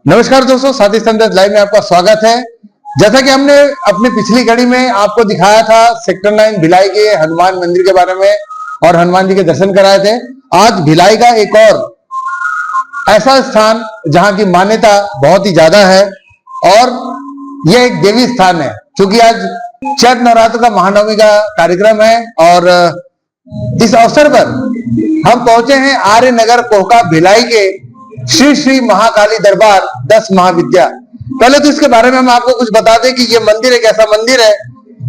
नमस्कार दोस्तों, साथी संदेश लाइव में आपका स्वागत है। जैसा कि हमने अपनी पिछली कड़ी में आपको दिखाया था सेक्टर 9 भिलाई के हनुमान मंदिर के बारे में और हनुमान जी के दर्शन कराए थे। आज भिलाई का एक और ऐसा स्थान जहां की मान्यता बहुत ही ज्यादा है और यह एक देवी स्थान है, क्योंकि आज चैत्र नवरात्र का महानवमी का कार्यक्रम है और इस अवसर पर हम पहुंचे हैं आर्य नगर कोहका भिलाई के श्री श्री महाकाली दरबार 10 महाविद्या। पहले तो इसके बारे में हम आपको कुछ बता दें कि ये मंदिर एक ऐसा मंदिर है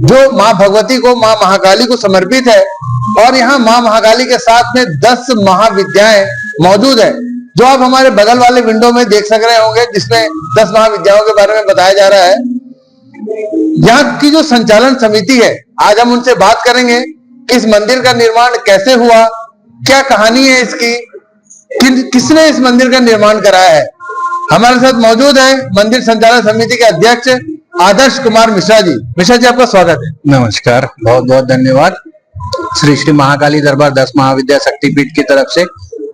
जो मां भगवती को, मां महाकाली को समर्पित है और यहाँ मां महाकाली के साथ में 10 महाविद्याएं मौजूद है, जो आप हमारे बगल वाले विंडो में देख सक रहे होंगे, जिसमें 10 महाविद्याओं के बारे में बताया जा रहा है। यहाँ की जो संचालन समिति है, आज हम उनसे बात करेंगे कि इस मंदिर का निर्माण कैसे हुआ, क्या कहानी है इसकी, किसने इस मंदिर का निर्माण कराया है। हमारे साथ मौजूद है मंदिर संचालन समिति के अध्यक्ष आदर्श कुमार मिश्रा जी। मिश्रा जी, आपका स्वागत है। नमस्कार, बहुत बहुत धन्यवाद। श्री श्री महाकाली दरबार 10 महाविद्या शक्तिपीठ की तरफ से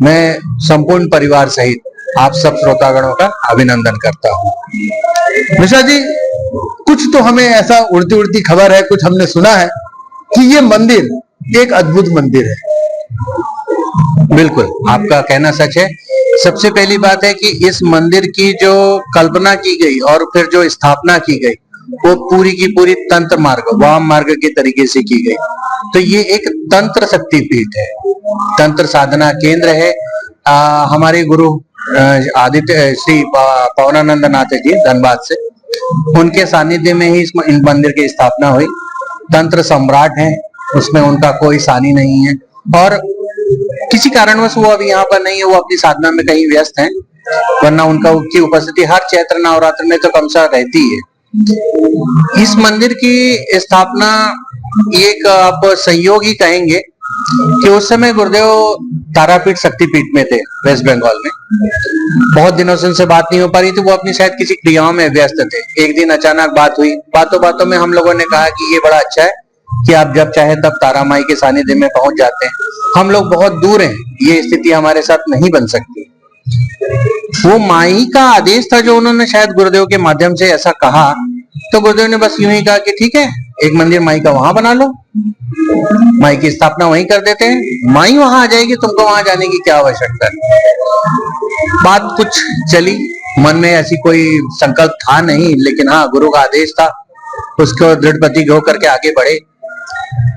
मैं संपूर्ण परिवार सहित आप सब श्रोतागणों का अभिनंदन करता हूँ। मिश्रा जी, कुछ तो हमें ऐसा उड़ती उड़ती खबर है, कुछ हमने सुना है कि ये मंदिर एक अद्भुत मंदिर है। बिल्कुल, आपका कहना सच है। सबसे पहली बात है कि इस मंदिर की जो कल्पना की गई और फिर जो स्थापना की गई वो पूरी की पूरी तंत्र मार्ग, वाम मार्ग के तरीके से की गई। तो ये एक तंत्र शक्तिपीठ है, तंत्र साधना केंद्र है। हमारे गुरु आदित्य श्री पवनानंद नाथ जी धनबाद से, उनके सानिध्य में ही इस मंदिर की स्थापना हुई। तंत्र सम्राट हैं, उसमें उनका कोई सानी नहीं है और किसी कारणवश वो अभी यहाँ पर नहीं है, वो अपनी साधना में कहीं व्यस्त हैं, वरना उनकी उपस्थिति हर चैत्र नवरात्र में तो कम से रहती है। इस मंदिर की स्थापना एक आप संयोग ही कहेंगे कि उस समय गुरुदेव तारापीठ शक्तिपीठ में थे, वेस्ट बंगाल में। बहुत दिनों से उनसे बात नहीं हो पा रही थी, वो अपनी शायद किसी क्रियाओं में व्यस्त थे। एक दिन अचानक बात हुई, बातों बातों में हम लोगों ने कहा कि ये बड़ा अच्छा है कि आप जब चाहे तब तारा माई के सानिध्य में पहुंच जाते हैं। हम लोग बहुत दूर हैं, ये स्थिति हमारे साथ नहीं बन सकती। वो माई का आदेश था जो उन्होंने शायद गुरुदेव के माध्यम से ऐसा कहा, तो गुरुदेव ने बस यूं ही कहा कि ठीक है, एक मंदिर माई का वहां बना लो, माई की स्थापना वहीं कर देते हैं, माई वहां आ जाएगी, तुमको वहां जाने की क्या आवश्यकता है। बात कुछ चली, मन में ऐसी कोई संकल्प था नहीं, लेकिन हाँ, गुरु का आदेश था, उसको दृढ़ प्रतिज्ञ होकर के आगे बढ़े।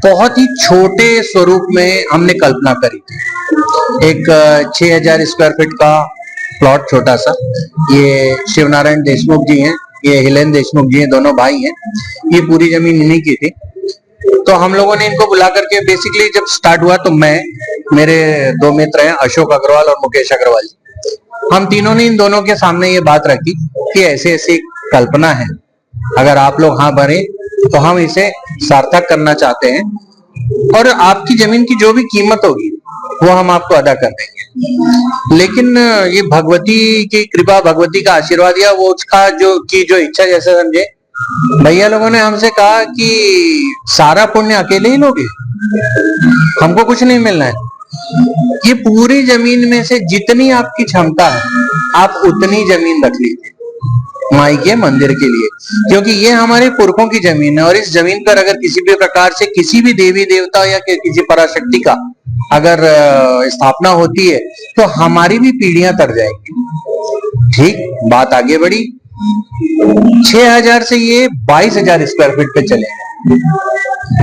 बहुत ही छोटे स्वरूप में हमने कल्पना करी थी। एक 6000 स्क्वायर फीट का प्लॉट, छोटा सा। ये शिवनारायण देशमुख जी हैं, ये हिलेन देशमुख जी हैं, दोनों भाई हैं। ये पूरी जमीन इन्हीं की थी। तो हम लोगों ने इनको बुला करके, बेसिकली जब स्टार्ट हुआ तो मैं, मेरे 2 मित्र हैं अशोक अग्रवाल और मुकेश अग्रवाल जी, हम तीनों ने इन दोनों के सामने ये बात रखी कि ऐसे ऐसी कल्पना है, अगर आप लोग हाँ भरे तो हम इसे सार्थक करना चाहते हैं और आपकी जमीन की जो भी कीमत होगी वो हम आपको अदा कर देंगे। लेकिन ये भगवती की कृपा, भगवती का आशीर्वाद या वो उसका जो इच्छा जैसे समझे। भैया लोगों ने हमसे कहा कि सारा पुण्य अकेले ही लोगे, हमको कुछ नहीं मिलना है। ये पूरी जमीन में से जितनी आपकी क्षमता है आप उतनी जमीन रख लीजिए माई के मंदिर के लिए, क्योंकि ये हमारे पुरखों की जमीन है और इस जमीन पर अगर किसी भी प्रकार से किसी भी देवी देवता या किसी पराशक्ति का अगर स्थापना होती है तो हमारी भी पीढ़ियां तर जाएंगी। ठीक, बात आगे बढ़ी। 6000 से ये 22000 स्क्वायर फीट पे चले।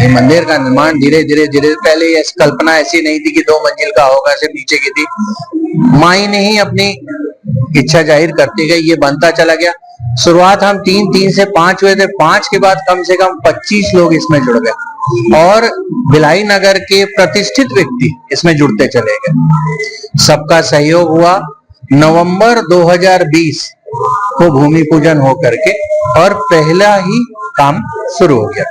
ये मंदिर का निर्माण धीरे धीरे पहले ये कल्पना ऐसी नहीं थी कि 2 मंजिल का होगा, सिर्फ नीचे की थी। माई ने ही अपनी इच्छा जाहिर करती गई, ये बनता चला गया। शुरुआत हम 3 से 5 हुए थे, 5 के बाद कम से कम 25 लोग इसमें जुड़ गए और भिलाई नगर के प्रतिष्ठित व्यक्ति इसमें जुड़ते चले गए। सबका सहयोग हुआ। नवंबर 2020 को भूमि पूजन हो करके और पहला ही काम शुरू हो गया।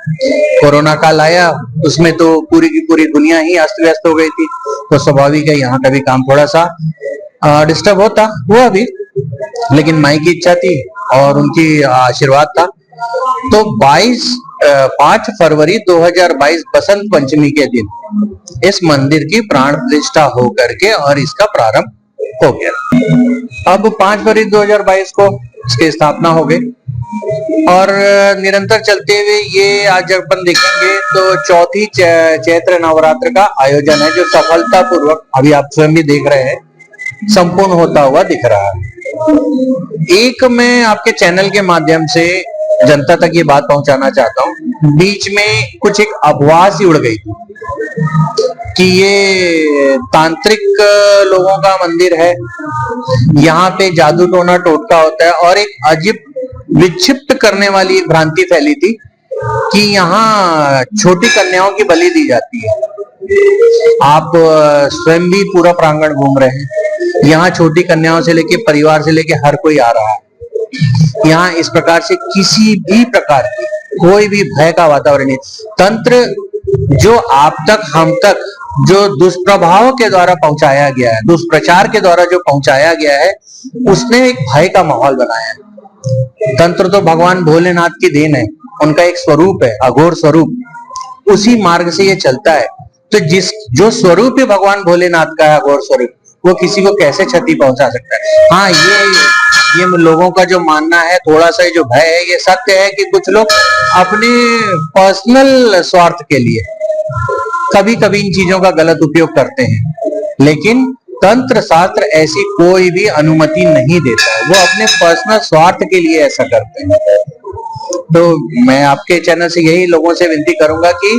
कोरोना काल आया, उसमें तो पूरी की पूरी दुनिया ही अस्त व्यस्त हो गई थी, तो स्वाभाविक है यहाँ का भी काम थोड़ा सा डिस्टर्ब होता हुआ भी, लेकिन माई की इच्छा थी और उनकी आशीर्वाद था। तो 5 फरवरी 2022 बसंत पंचमी के दिन इस मंदिर की प्राण प्रतिष्ठा हो करके और इसका प्रारंभ हो गया। अब 5 फरवरी 2022 को इसकी स्थापना हो गई और निरंतर चलते हुए ये आज जब अपन देखेंगे तो चौथी चैत्र नवरात्र का आयोजन है, जो सफलता पूर्वक अभी आप स्वयं भी देख रहे हैं संपूर्ण होता हुआ दिख रहा है। एक मैं आपके चैनल के माध्यम से जनता तक ये बात पहुंचाना चाहता हूँ, बीच में कुछ एक अफवाह सी उड़ गई थी कि ये तांत्रिक लोगों का मंदिर है, यहाँ पे जादू टोना टोटका होता है, और एक अजीब विक्षिप्त करने वाली एक भ्रांति फैली थी कि यहाँ छोटी कन्याओं की बलि दी जाती है। आप स्वयं भी पूरा प्रांगण घूम रहे हैं, यहाँ छोटी कन्याओं से लेके परिवार से लेके हर कोई आ रहा है। यहाँ इस प्रकार से किसी भी प्रकार की कोई भी भय का वातावरण नहीं। तंत्र जो आप तक हम तक जो दुष्प्रभाव के द्वारा पहुंचाया गया है, दुष्प्रचार के द्वारा जो पहुंचाया गया है, उसने एक भय का माहौल बनाया है। तंत्र तो भगवान भोलेनाथ की देन है, उनका एक स्वरूप है, अघोर स्वरूप, उसी मार्ग से ये चलता है। तो जो स्वरूप है भगवान भोलेनाथ का है, अघोर स्वरूप, वो किसी को कैसे क्षति पहुंचा सकता है। हाँ, ये लोगों का जो मानना है, थोड़ा सा जो भय है, ये सत्य है कि कुछ लोग अपने पर्सनल स्वार्थ के लिए कभी कभी इन चीजों का गलत उपयोग करते हैं, लेकिन तंत्र शास्त्र ऐसी कोई भी अनुमति नहीं देता है। वो अपने पर्सनल स्वार्थ के लिए ऐसा करते हैं। तो मैं आपके चैनल से यही लोगों से विनती करूंगा कि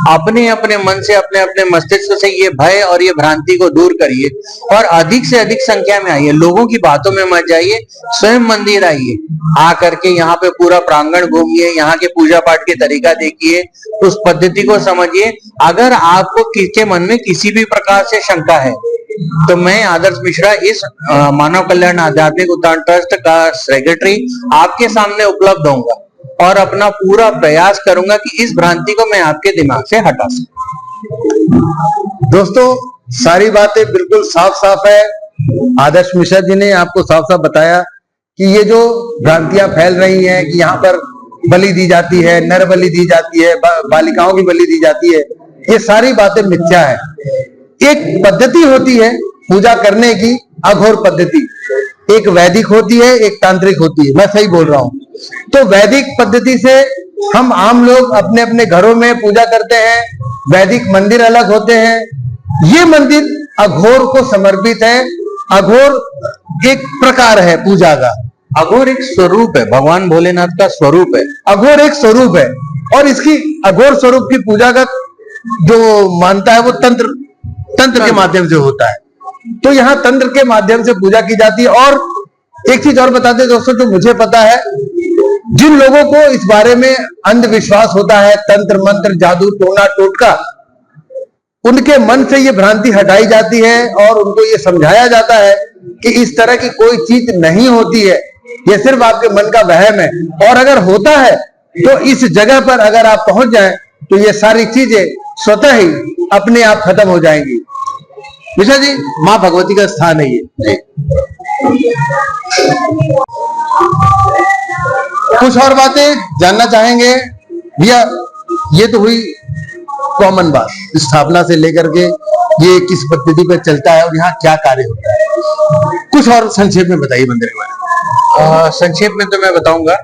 अपने अपने मन से, अपने अपने मस्तिष्क से ये भय और ये भ्रांति को दूर करिए और अधिक से अधिक संख्या में आइए। लोगों की बातों में मत जाइए, स्वयं मंदिर आइए, आ करके यहाँ पे पूरा प्रांगण घूमिए, यहाँ के पूजा पाठ के तरीका देखिए, उस पद्धति को समझिए। अगर आपको किसके मन में किसी भी प्रकार से शंका है तो मैं आदर्श मिश्रा, इस मानव कल्याण आध्यात्मिक उत्थान ट्रस्ट का सेक्रेटरी, आपके सामने उपलब्ध होऊंगा और अपना पूरा प्रयास करूंगा कि इस भ्रांति को मैं आपके दिमाग से हटा सकूं। दोस्तों, सारी बातें बिल्कुल साफ साफ है। आदर्श मिश्रा जी ने आपको साफ साफ बताया कि ये जो भ्रांतियां फैल रही हैं कि यहाँ पर बलि दी जाती है, नर बलि दी जाती है, बालिकाओं की बलि दी जाती है, ये सारी बातें मिथ्या है। एक पद्धति होती है पूजा करने की, अघोर पद्धति, एक वैदिक होती है, एक तांत्रिक होती है। मैं सही बोल रहा हूँ? तो वैदिक पद्धति से हम आम लोग अपने अपने घरों में पूजा करते हैं, वैदिक मंदिर अलग होते हैं। ये मंदिर अघोर को समर्पित है। अघोर एक प्रकार है पूजा का, अघोर एक स्वरूप है, भगवान भोलेनाथ का स्वरूप है। अघोर एक स्वरूप है और इसकी अघोर स्वरूप की पूजा का जो मानता है वो तंत्र के माध्यम से होता है। तो यहाँ तंत्र के माध्यम से पूजा की जाती है। और एक चीज और बताते हैं दोस्तों, जो मुझे पता है, जिन लोगों को इस बारे में अंधविश्वास होता है, तंत्र मंत्र जादू टोना टोटका, उनके मन से ये भ्रांति हटाई जाती है और उनको ये समझाया जाता है कि इस तरह की कोई चीज नहीं होती है, ये सिर्फ आपके मन का वहम है। और अगर होता है तो इस जगह पर अगर आप पहुंच जाएं तो ये सारी चीजें स्वतः ही अपने आप खत्म हो जाएंगी। मिश्रा जी, माँ भगवती का स्थान है ये। कुछ और बातें जानना चाहेंगे भैया? ये तो हुई कॉमन बात, स्थापना से लेकर के ये किस पद्धति पर चलता है और यहाँ क्या कार्य होता है। कुछ और संक्षेप में बताइए मंदिर के बारे में। संक्षेप में तो मैं बताऊंगा,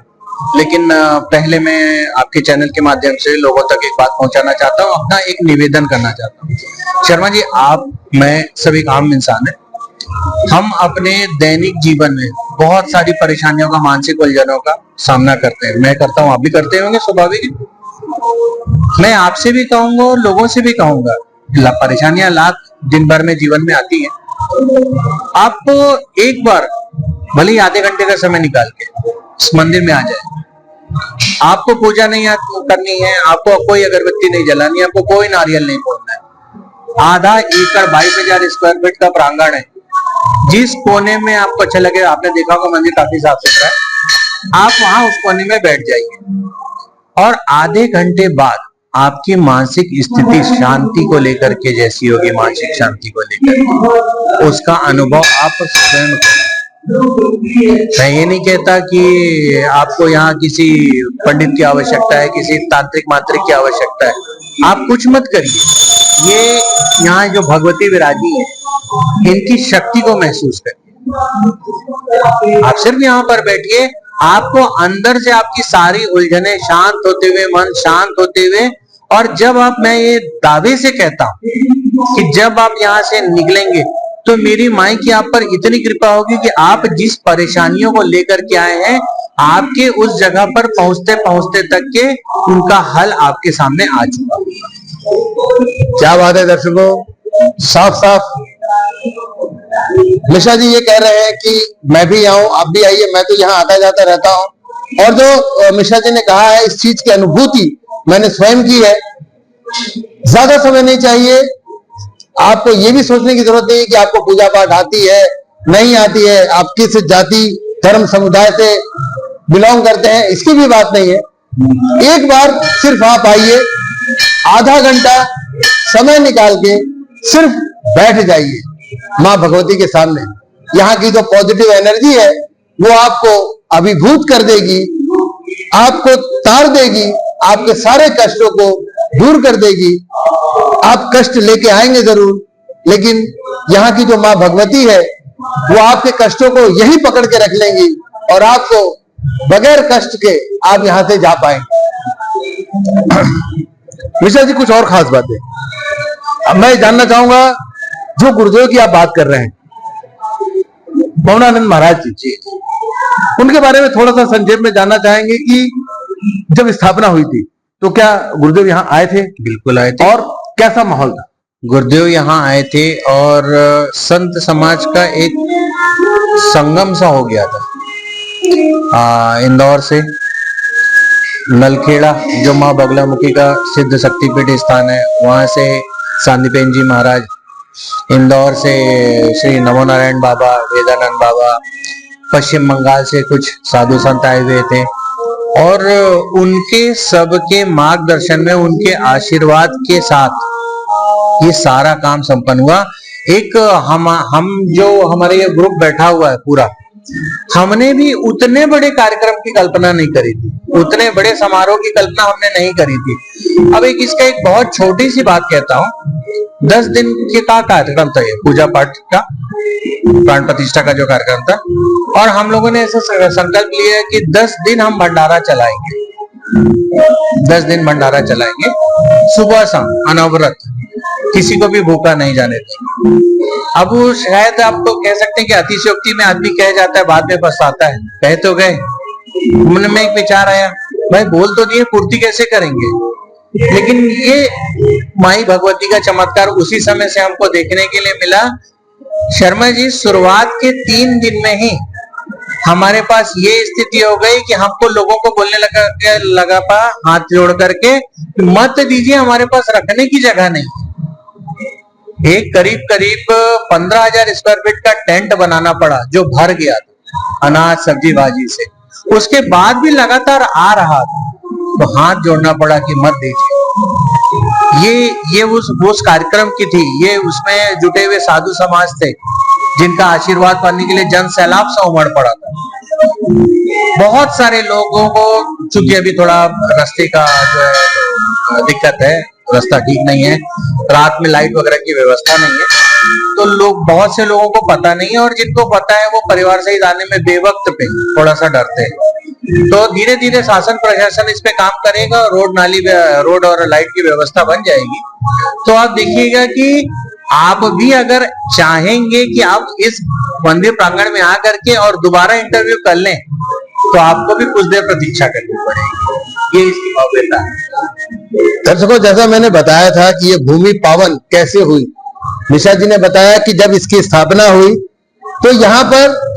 लेकिन पहले मैं आपके चैनल के माध्यम से लोगों तक एक बात पहुंचाना चाहता हूं, अपना एक निवेदन करना चाहता हूं। शर्मा जी, आप, मैं, सभी आम इंसान है। हम अपने दैनिक जीवन में बहुत सारी परेशानियों का, मानसिक उलझनों का सामना करते हैं। मैं करता हूँ, आप भी करते होंगे, स्वाभाविक। मैं आपसे भी कहूंगा और लोगों से भी कहूंगा, परेशानियां लाख दिन भर में जीवन में आती हैं। आप एक बार भले ही आधे घंटे का समय निकाल के इस मंदिर में आ जाए। आपको पूजा नहीं करनी है, आपको कोई अगरबत्ती नहीं जलानी है, आपको कोई नारियल नहीं फोड़ना है। आधा एकड़ 22,000 स्क्वायर फीट का प्रांगण है। जिस कोने में आपको अच्छा लगे, आपने देखा होगा मंदिर काफी साफ सुथरा है, आप वहां उस कोने में बैठ जाइए और आधे घंटे बाद आपकी मानसिक स्थिति शांति को लेकर के जैसी होगी, मानसिक शांति को लेकर, उसका अनुभव आप स्वयं। मैं ये नहीं कहता कि आपको यहाँ किसी पंडित की आवश्यकता है, किसी तांत्रिक मांत्रिक की आवश्यकता है। आप कुछ मत करिए। ये यहाँ जो भगवती विराजी है, इनकी शक्ति को महसूस करिए। आप सिर्फ यहाँ पर बैठिए, आपको अंदर से आपकी सारी उलझने शांत होते हुए, मन शांत होते हुए, और जब आप, मैं ये दावे से कहता हूं कि जब आप यहाँ से निकलेंगे तो मेरी माई की आप पर इतनी कृपा होगी कि आप जिस परेशानियों को लेकर के आए हैं, आपके उस जगह पर पहुंचते पहुंचते तक के उनका हल आपके सामने आ चुका। क्या बात है दर्शकों, साफ साफ मिश्रा जी ये कह रहे हैं कि मैं भी आऊं, आप भी आइए, मैं तो यहाँ आता जाता रहता हूं। और जो मिश्रा जी ने कहा है, इस चीज की अनुभूति मैंने स्वयं की है। ज्यादा समय नहीं चाहिए, आपको ये भी सोचने की जरूरत नहीं है कि आपको पूजा पाठ आती है नहीं आती है, आप किस जाति धर्म समुदाय से बिलोंग करते हैं, इसकी भी बात नहीं है। एक बार सिर्फ आप आइए, आधा घंटा समय निकाल के सिर्फ बैठ जाइए मां भगवती के सामने। यहाँ की जो पॉजिटिव एनर्जी है वो आपको अभिभूत कर देगी, आपको तार देगी, आपके सारे कष्टों को दूर कर देगी। आप कष्ट लेके आएंगे जरूर, लेकिन यहाँ की जो मां भगवती है वो आपके कष्टों को यही पकड़ के रख लेंगी और आपको बगैर कष्ट के आप यहां से जा पाएंगे। मिश्रा जी कुछ और खास बातें अब मैं जानना चाहूंगा, जो गुरुदेव की आप बात कर रहे हैं, पवनानंद महाराज जी, उनके बारे में थोड़ा सा संक्षेप में जानना चाहेंगे कि जब स्थापना हुई थी तो क्या गुरुदेव यहाँ आए थे? बिल्कुल आए थे। और कैसा माहौल था? गुरुदेव यहाँ आए थे और संत समाज का एक संगम सा हो गया था। इंदौर से नलखेड़ा, जो माँ बगलामुखी का सिद्ध शक्तिपीठ स्थान है, वहां से सांदीपेन जी महाराज, इंदौर से श्री नमो नारायण बाबा, वेदानंद बाबा, पश्चिम बंगाल से कुछ साधु संत आए हुए थे, और उनके सबके मार्गदर्शन में, उनके आशीर्वाद के साथ ये सारा काम संपन्न हुआ। एक हम जो हमारे ये ग्रुप बैठा हुआ है पूरा, हमने भी उतने बड़े कार्यक्रम की कल्पना नहीं करी थी, उतने बड़े समारोह की कल्पना हमने नहीं करी थी। अब इसका एक बहुत छोटी सी बात कहता हूँ। 10 दिन के का कार्यक्रम था ये, पूजा पाठ का, प्राण प्रतिष्ठा का जो कार्यक्रम था, और हम लोगों ने ऐसा संकल्प लिया कि 10 दिन हम भंडारा चलाएंगे, 10 दिन भंडारा चलाएंगे, सुबह शाम अनवरत, किसी को भी भूखा नहीं जाने देंगे। अब वो शायद आपको कह सकते हैं कि अतिशयोक्ति में आदमी कह जाता है, बाद में पछताता है। कह तो गए, मन में एक विचार आया, भाई बोल तो दिए, पूर्ति कैसे करेंगे? लेकिन ये माई भगवती का चमत्कार उसी समय से हमको देखने के लिए मिला। शर्मा जी, शुरुआत के 3 दिन में ही हमारे पास ये स्थिति हो गई कि हमको लोगों को बोलने लगा पा हाथ जोड़ करके, मत दीजिए, हमारे पास रखने की जगह नहीं। एक करीब 15,000 स्क्वायर फीट का टेंट बनाना पड़ा, जो भर गया था अनाज सब्जी भाजी से। उसके बाद भी लगातार आ रहा था, तो हाथ जोड़ना पड़ा कि मत दीजिए। ये उस कार्यक्रम की थी, ये उसमें जुटे हुए साधु समाज थे, जिनका आशीर्वाद पाने के लिए जन सैलाब सा उमड़ पड़ा था। बहुत सारे लोगों को, चूंकि अभी थोड़ा रास्ते का जो दिक्कत है, रास्ता ठीक नहीं है, रात में लाइट वगैरह की व्यवस्था नहीं है, तो बहुत से लोगों को पता नहीं है, और जिनको पता है वो परिवार सहित आने में बेवक्त पे थोड़ा सा डरते हैं। तो धीरे धीरे शासन प्रशासन इस पे काम करेगा, रोड और लाइट की व्यवस्था बन जाएगी। तो आप देखिएगा कि आप भी अगर चाहेंगे कि आप इस मंदिर प्रांगण में आकर के और दोबारा इंटरव्यू कर लें, तो आपको भी कुछ देर प्रतीक्षा करनी पड़ेगी। ये इसकी भव्यता है। दर्शकों, जैसा मैंने बताया था कि ये भूमि पावन कैसे हुई, मिश्रा जी ने बताया कि जब इसकी स्थापना हुई तो यहाँ पर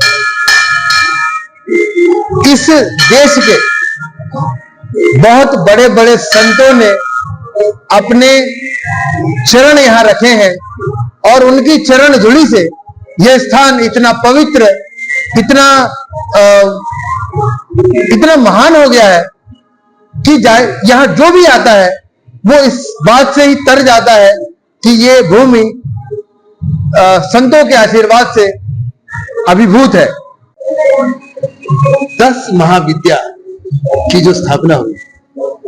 इस देश के बहुत बड़े बड़े संतों ने अपने चरण यहाँ रखे हैं, और उनकी चरण धूलि से यह स्थान इतना पवित्र, इतना महान हो गया है कि यहाँ जो भी आता है वो इस बात से ही तर जाता है कि ये भूमि संतों के आशीर्वाद से अभिभूत है। 10 महाविद्या की जो स्थापना हुई,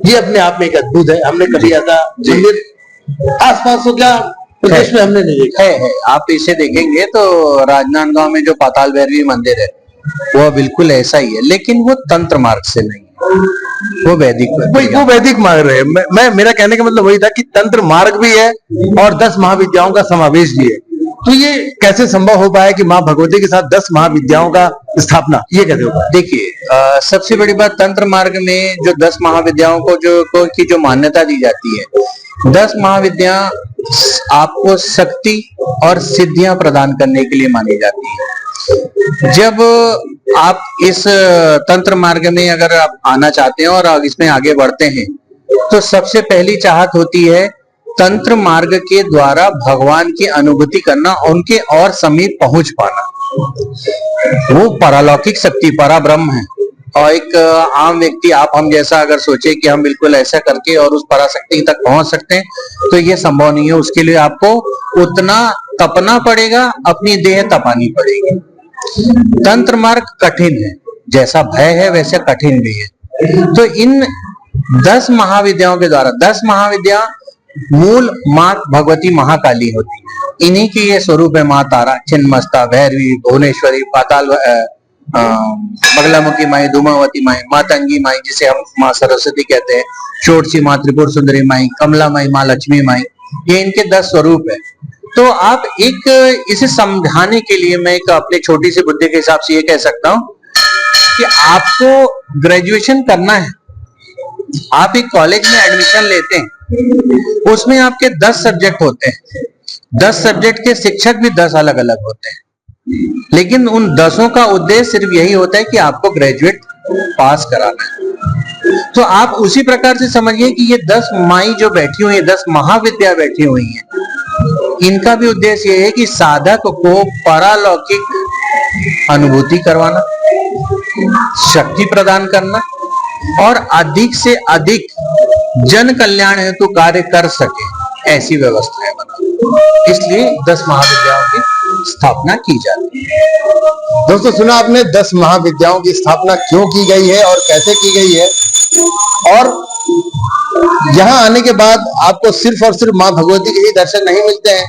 ये अपने आप में एक अद्भुत है। हमने कभी ऐसा मंदिर आसपास तो क्या प्रदेश में हमने नहीं देखा। है आप इसे देखेंगे तो राजनांदगांव में जो पाताल भैरवी मंदिर है वो बिल्कुल ऐसा ही है, लेकिन वो तंत्र मार्ग से नहीं है, वो वैदिक वो वैदिक मार्ग है। मैं मेरा कहने का मतलब वही था कि तंत्र मार्ग भी है और 10 महाविद्याओं का समावेश भी है। तो ये कैसे संभव हो पाया कि माँ भगवती के साथ 10 महाविद्याओं का स्थापना, ये कैसे हो पाया? देखिए सबसे बड़ी बात, तंत्र मार्ग में जो 10 महाविद्याओं की जो मान्यता दी जाती है, 10 महाविद्या आपको शक्ति और सिद्धियां प्रदान करने के लिए मानी जाती है। जब आप इस तंत्र मार्ग में अगर आप आना चाहते हैं और इसमें आगे बढ़ते हैं, तो सबसे पहली चाहत होती है तंत्र मार्ग के द्वारा भगवान की अनुभूति करना, उनके और समीप पहुंच पाना। वो पारलौकिक शक्ति पराब्रह्म है, और एक आम व्यक्ति आप हम जैसा अगर सोचे कि हम बिल्कुल ऐसा करके और उस पराशक्ति तक पहुंच सकते हैं, तो ये संभव नहीं है। उसके लिए आपको उतना तपना पड़ेगा, अपनी देह तपानी पड़ेगी। तंत्र मार्ग कठिन है, जैसा भय है वैसे कठिन भी है। तो इन 10 महाविद्याओं के द्वारा, 10 महाविद्या मूल माँ भगवती महाकाली होती है, इन्हीं की ये स्वरूप है। माँ तारा, छिन्नमस्ता, भैरवी, भुवनेश्वरी, पाताल बगलामुखी माई, धूमावती माई, मातंगी माई जिसे हम माँ सरस्वती कहते हैं, षोडशी माँ, त्रिपुर सुंदरी माई, कमला माई, माँ लक्ष्मी माई, ये इनके 10 स्वरूप है। तो आप एक इसे समझाने के लिए मैं एक अपनी छोटी सी बुद्धि के हिसाब से ये कह सकता हूँ कि आपको ग्रेजुएशन करना है, आप एक कॉलेज में एडमिशन लेते हैं, उसमें आपके 10 सब्जेक्ट होते हैं, 10 सब्जेक्ट के शिक्षक भी 10 अलग अलग होते हैं, लेकिन उन 10 का उद्देश्य सिर्फ यही होता है कि आपको ग्रेजुएट पास कराना है। तो आप उसी प्रकार से समझिए कि ये 10 माई जो बैठी हुई है, 10 महाविद्या बैठी हुई हैं, इनका भी उद्देश्य ये है कि साधक को पारलौकिक अनुभूति करवाना, शक्ति प्रदान करना और अधिक से अधिक जन कल्याण हेतु कार्य कर सके, ऐसी व्यवस्थाएं बना। इसलिए 10 महाविद्याओं की स्थापना की जाती है। दोस्तों सुना आपने 10 महाविद्याओं की स्थापना क्यों की गई है और कैसे की गई है, और यहाँ आने के बाद आपको सिर्फ और सिर्फ माँ भगवती के ही दर्शन नहीं मिलते हैं,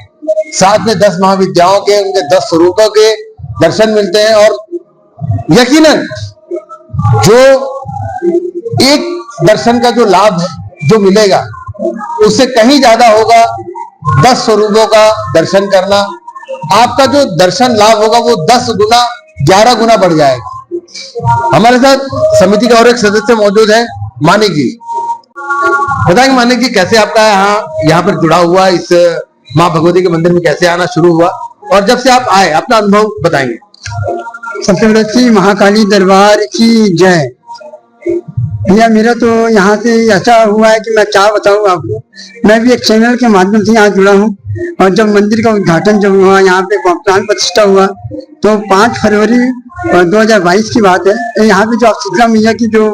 साथ में 10 महाविद्याओं के, उनके 10 स्वरूपों के दर्शन मिलते हैं। और यकीनन जो एक दर्शन का जो लाभ जो मिलेगा उससे कहीं ज्यादा होगा 10 स्वरूपों का दर्शन करना। आपका जो दर्शन लाभ होगा वो 10 गुना 11 गुना बढ़ जाएगा। हमारे साथ समिति का और एक सदस्य मौजूद है, मानिक जी। बताएंगे मानिक जी, कैसे आपका यहाँ पर जुड़ा हुआ, इस माँ भगवती के मंदिर में कैसे आना शुरू हुआ, और जब से आप आए अपना अनुभव बताएंगे। सबसे पहले श्री महाकाली दरबार की जय। भैया मेरा तो यहाँ से ऐसा हुआ है कि मैं क्या बताऊँ आपको, मैं भी एक चैनल के माध्यम से यहाँ जुड़ा हूँ, और जब मंदिर का उद्घाटन जब हुआ, यहाँ पे प्राण प्रतिष्ठा हुआ, तो 5 फरवरी 2022 की बात है। यहाँ पे जो आप शीतला मैया की जो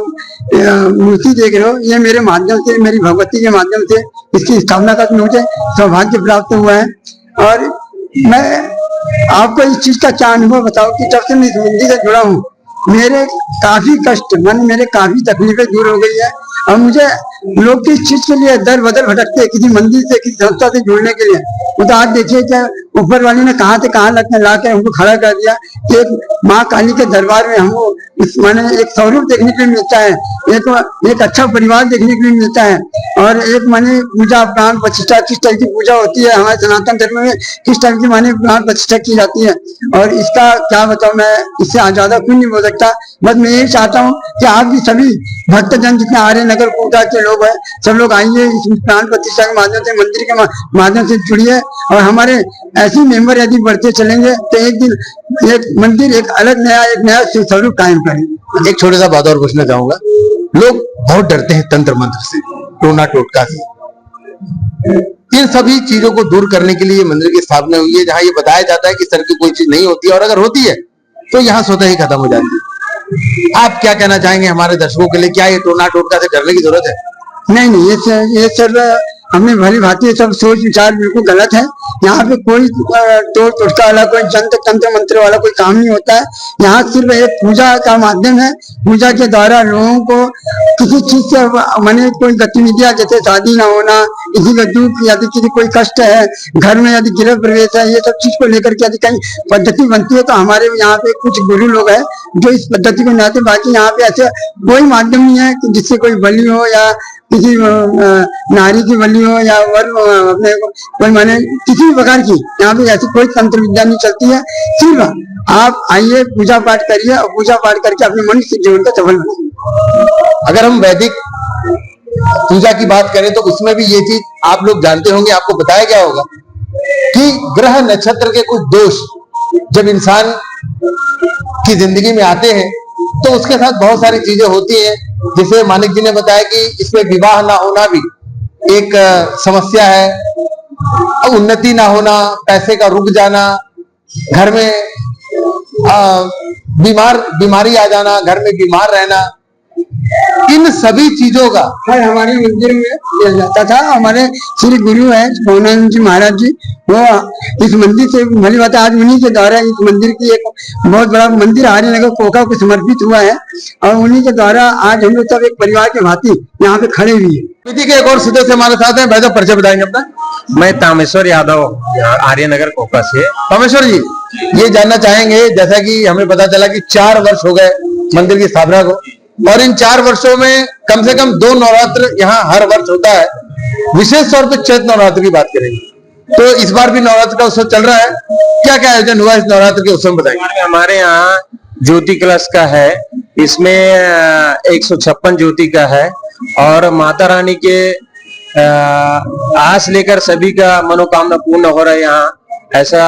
मूर्ति देख रहे हो, ये मेरे माध्यम से, मेरी भगवती के माध्यम से इसकी स्थापना का मुझे सौभाग्य प्राप्त हुआ है। और मैं आपको इस चीज का क्या अनुभव बताऊं कि जब से मैं इस मंदिर से जुड़ा हूँ, मेरे काफी कष्ट मन, मेरे काफी तकलीफें दूर हो गई है। और मुझे लोग किस चीज के लिए दर बदर भटकते हैं, किसी मंदिर से, किसी संस्था से जुड़ने के लिए। वो तो आज देखिए क्या ऊपर वाले ने कहाँ से कहाँ ला के हमको खड़ा कर दिया। एक माँ काली के दरबार में हमको माने एक स्वरूप देखने के लिए मिलता है, एक अच्छा परिवार देखने के लिए मिलता है, और एक माने पूजा प्राण प्रतिष्ठा, किस टाइप की पूजा होती है हमारे सनातन धर्म में, किस टाइप की माने प्राण प्रतिष्ठा की जाती है। और इसका क्या बताऊं, मैं इससे ज्यादा कुछ नहीं बोल सकता। बस मैं यही चाहता हूँ कि आप भी सभी भक्तजन जितने आर्य नगर कोटा के लोग हैं, सब लोग आइए, इस प्राण प्रतिष्ठा के माध्यम से, मंदिर के माध्यम से जुड़िए, और हमारे ऐसे मेंबर यदि बढ़ते चलेंगे तो एक दिन एक मंदिर एक नया स्वरूप कायम करेंगे। एक छोटा सा बात और पूछना चाहूंगा, लोग बहुत डरते हैं तंत्र मंत्र से, टोना टोटका से। इन सभी चीजों को दूर करने के लिए मंदिर की स्थापना हुई है, जहाँ ये बताया जाता है कि सर की कोई चीज नहीं होती है, और अगर होती है तो यहाँ स्वतः ही खत्म हो जाती है। आप क्या कहना चाहेंगे हमारे दर्शकों के लिए, क्या ये टोना टोटका से डरने की जरूरत है? नहीं, ये सर हमने भली भांति सब सोच विचार बिल्कुल गलत है। यहाँ पे कोई तोड़ टोटका वाला, कोई तंत्र मंत्र वाला कोई काम नहीं होता है। यहाँ सिर्फ एक पूजा का माध्यम है। पूजा के द्वारा लोगों को किसी चीज से माने कोई गतिविधियां, जैसे शादी ना होना किसी का दुख यदि किसी कोई कष्ट है, घर में यदि गृह प्रवेश है, ये सब चीज को लेकर के यदि कहीं पद्धति बनती है तो हमारे यहाँ पे कुछ गुरु लोग हैं जो इस पद्धति को निभाते। बाकी यहाँ पे ऐसे कोई माध्यम नहीं है कि जिससे कोई बलि हो या किसी नारी की बलि हो या वर अपने कोई माने किसी भी प्रकार की यहाँ पे ऐसी कोई तंत्र विद्या नहीं चलती है। सिर्फ आप आइए, पूजा पाठ करिए और पूजा पाठ करके अपने मनुष्य जीवन को सफल बनाइए। अगर हम वैदिक पूजा की बात करें तो उसमें भी ये चीज आप लोग जानते होंगे, आपको बताया गया होगा कि ग्रह नक्षत्र के कुछ दोष जब इंसान की जिंदगी में आते हैं तो उसके साथ बहुत सारी चीजें होती हैं। जैसे मानिक जी ने बताया कि इसमें विवाह ना होना भी एक समस्या है, उन्नति ना होना, पैसे का रुक जाना, घर में बीमारी आ जाना, घर में बीमार रहना, इन सभी चीजों का हर हमारे मंदिर में किया जाता था। हमारे श्री गुरु है पवनानंद जी महाराज जी, वो इस मंदिर से भली बात है, आज उन्हीं के द्वारा इस मंदिर की एक बहुत बड़ा मंदिर हरिनगर कोका को समर्पित हुआ है और उन्हीं के द्वारा आज हम लोग सब एक परिवार के भांति यहाँ पे खड़े हुए हैं। समिति के एक और सदस्य हमारे साथ हैं, भाई परिचय बताएंगे अपना। मैं तामेश्वर यादव आर्यनगर कोका से। कामेश्वर जी, ये जानना चाहेंगे, जैसा कि हमें पता चला कि 4 वर्ष हो गए मंदिर की स्थापना को और इन 4 वर्षों में कम से कम 2 नवरात्र यहाँ हर वर्ष होता है। विशेष तौर पर चैत्र नवरात्र की बात करेंगे तो इस बार भी नवरात्र का उत्सव चल रहा है, क्या क्या आयोजन हुआ इस नवरात्र के उत्सव में बताएंगे। हमारे यहाँ ज्योति कलश का है, इसमें 156 ज्योति का है और माता रानी के आस लेकर सभी का मनोकामना पूर्ण हो रहा है यहाँ। ऐसा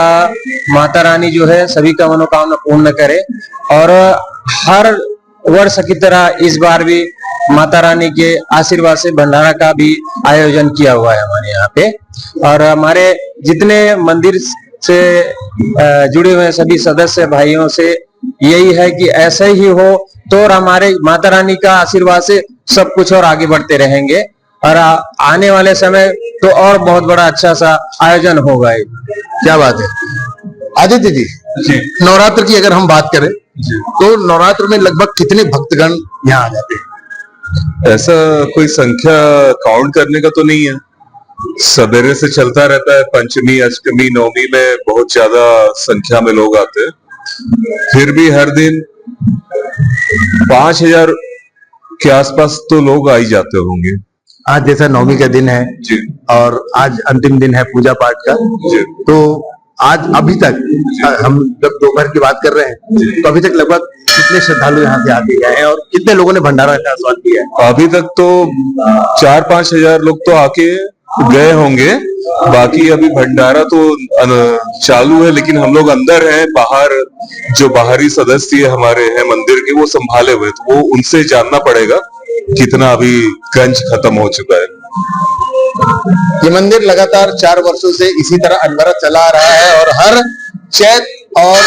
माता रानी जो है सभी का मनोकामना पूर्ण करे और हर वर्ष की तरह इस बार भी माता रानी के आशीर्वाद से भंडारा का भी आयोजन किया हुआ है हमारे यहाँ पे। और हमारे जितने मंदिर से जुड़े हुए सभी सदस्य भाइयों से यही है कि ऐसे ही हो तो और हमारे माता रानी का आशीर्वाद से सब कुछ और आगे बढ़ते रहेंगे और आने वाले समय तो और बहुत बड़ा अच्छा सा आयोजन होगा। क्या बात है आदित्य जी, नवरात्र की अगर हम बात करें तो नवरात्र में लगभग कितने भक्तगण यहाँ आ जाते हैं। ऐसा कोई संख्या काउंट करने का तो नहीं है, सवेरे से चलता रहता है। पंचमी, अष्टमी, नवमी में बहुत ज्यादा संख्या में लोग आते हैं। फिर भी हर दिन 5000 के आसपास तो लोग आ ही जाते होंगे। आज जैसा नवमी का दिन है जी, और आज अंतिम दिन है पूजा पाठ का जी, तो आज अभी तक हम जब दोपहर की बात कर रहे हैं तो अभी तक लगभग कितने श्रद्धालु यहाँ से आके गए हैं और कितने लोगों ने भंडारा का स्वाद किया है। अभी तक तो 4-5 हजार लोग तो आके गए होंगे। बाकी अभी भंडारा तो चालू है, लेकिन हम लोग अंदर हैं, बाहर जो बाहरी सदस्य हमारे हैं मंदिर के वो संभाले हुए, तो वो उनसे जानना पड़ेगा कितना अभी गंज खत्म हो चुका है। ये मंदिर लगातार 4 वर्षों से इसी तरह अनवरत चला आ रहा है और हर चैत्र और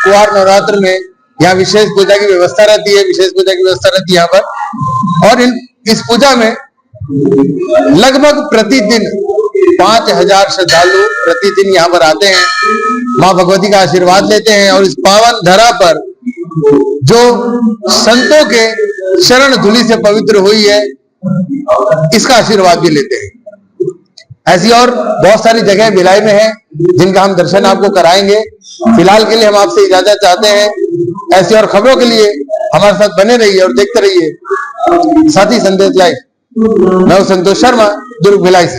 कुआर नवरात्र में यहाँ विशेष पूजा की व्यवस्था रहती है, विशेष पूजा की व्यवस्था रहती है यहाँ पर। और इस पूजा में लगभग प्रतिदिन 5000 श्रद्धालु प्रतिदिन यहाँ पर आते हैं, माँ भगवती का आशीर्वाद लेते हैं और इस पावन धरा पर जो संतों के शरण धूलि से पवित्र हुई है इसका आशीर्वाद भी लेते हैं। ऐसी और बहुत सारी जगह भिलाई में है जिनका हम दर्शन आपको कराएंगे। फिलहाल के लिए हम आपसे इजाजत चाहते हैं। ऐसी और खबरों के लिए हमारे साथ बने रहिए और देखते रहिए साथी संदेश लाइव। मैं संतोष शर्मा, दुर्ग भिलाई से।